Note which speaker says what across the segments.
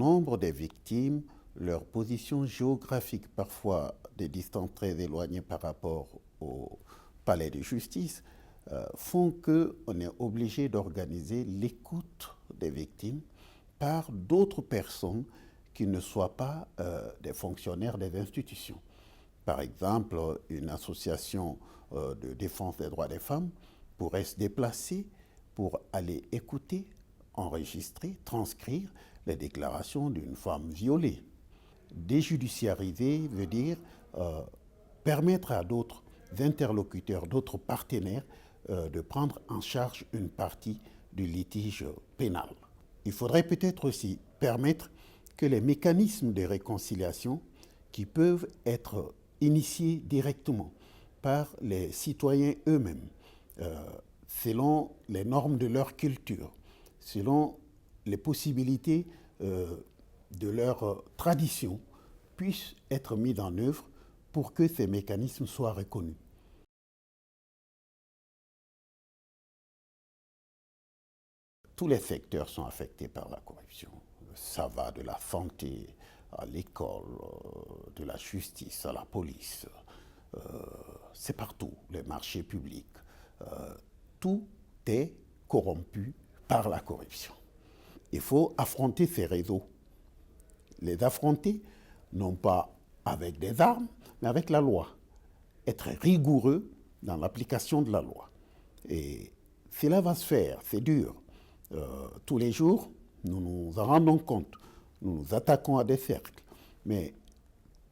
Speaker 1: nombre des victimes, leur position géographique, parfois des distances très éloignées par rapport au palais de justice, font qu'on est obligé d'organiser l'écoute des victimes par d'autres personnes qui ne soient pas des fonctionnaires des institutions. Par exemple, une association de défense des droits des femmes pourrait se déplacer pour aller écouter, enregistrer, transcrire les déclarations d'une femme violée. Déjudiciariser veut dire permettre à d'autres interlocuteurs, d'autres partenaires de prendre en charge une partie du litige pénal. Il faudrait peut-être aussi permettre que les mécanismes de réconciliation qui peuvent être initiés directement par les citoyens eux-mêmes, selon les normes de leur culture, selon les possibilités de leur tradition, puissent être mis en œuvre pour que ces mécanismes soient reconnus. Tous les secteurs sont affectés par la corruption. Ça va de la santé à l'école, de la justice à la police. C'est partout, les marchés publics. Tout est corrompu par la corruption. Il faut affronter ces réseaux. Les affronter, non pas avec des armes, mais avec la loi. Être rigoureux dans l'application de la loi. Et cela va se faire, c'est dur. Tous les jours, nous nous en rendons compte. Nous nous attaquons à des cercles. Mais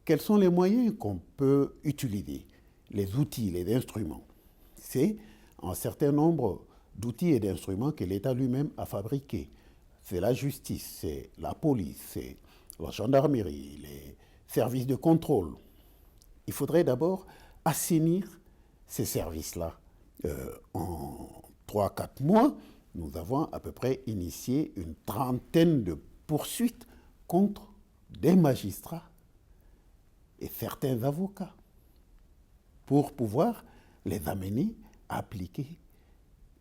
Speaker 1: quels sont les moyens qu'on peut utiliser? Les outils, les instruments. C'est un certain nombre d'outils et d'instruments que l'État lui-même a fabriqués. C'est la justice, c'est la police, c'est la gendarmerie, les services de contrôle. Il faudrait d'abord assainir ces services-là. En 3-4 mois, nous avons à peu près initié une trentaine de poursuites contre des magistrats et certains avocats pour pouvoir les amener à appliquer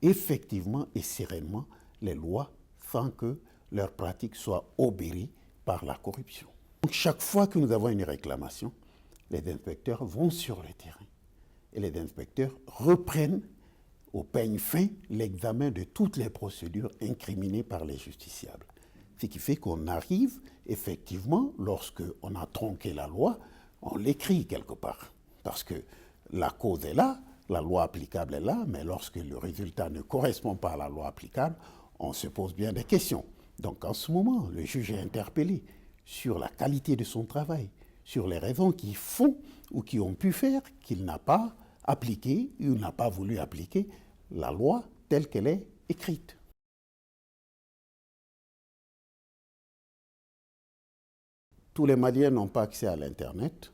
Speaker 1: effectivement et sereinement les lois sans que leurs pratiques soient obérées par la corruption. Donc, chaque fois que nous avons une réclamation, les inspecteurs vont sur le terrain et les inspecteurs reprennent au peigne fin l'examen de toutes les procédures incriminées par les justiciables. Ce qui fait qu'on arrive, effectivement, lorsqu'on a tronqué la loi, on l'écrit quelque part. Parce que la cause est là, la loi applicable est là, mais lorsque le résultat ne correspond pas à la loi applicable, on se pose bien des questions. Donc en ce moment, le juge est interpellé sur la qualité de son travail, sur les raisons qui font ou qui ont pu faire qu'il n'a pas appliqué ou n'a pas voulu appliquer la loi telle qu'elle est écrite. Tous les Maliens n'ont pas accès à l'Internet,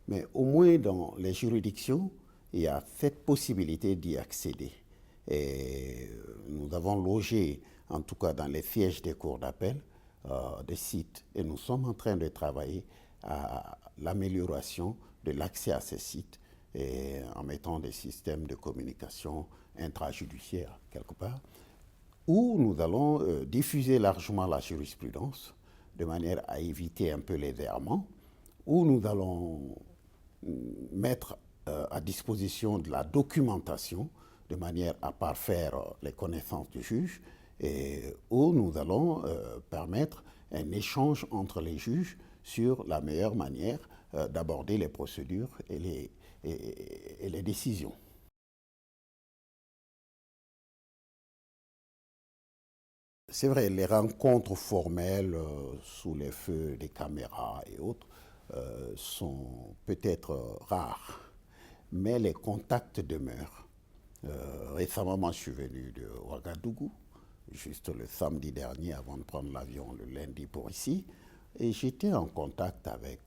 Speaker 1: mais au moins dans les juridictions, il y a cette possibilité d'y accéder. Et nous avons logé, en tout cas dans les sièges des cours d'appel, des sites. Et nous sommes en train de travailler à l'amélioration de l'accès à ces sites et en mettant des systèmes de communication intrajudiciaire quelque part, où nous allons diffuser largement la jurisprudence de manière à éviter un peu les errements, où nous allons mettre à disposition de la documentation de manière à parfaire les connaissances du juge et où nous allons permettre un échange entre les juges sur la meilleure manière d'aborder les procédures et les décisions. C'est vrai, les rencontres formelles sous les feux des caméras et autres sont peut-être rares, mais les contacts demeurent. Récemment, je suis venu de Ouagadougou, juste le samedi dernier avant de prendre l'avion le lundi pour ici, et j'étais en contact avec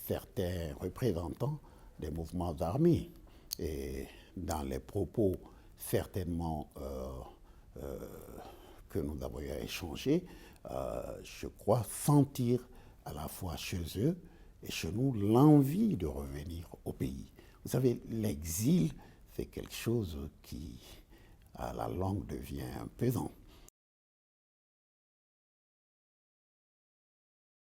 Speaker 1: certains représentants des mouvements armés. Et dans les propos certainement que nous avons échangés, je crois sentir à la fois chez eux et chez nous l'envie de revenir au pays. Vous savez, l'exil, c'est quelque chose qui, à la longue, devient pesant.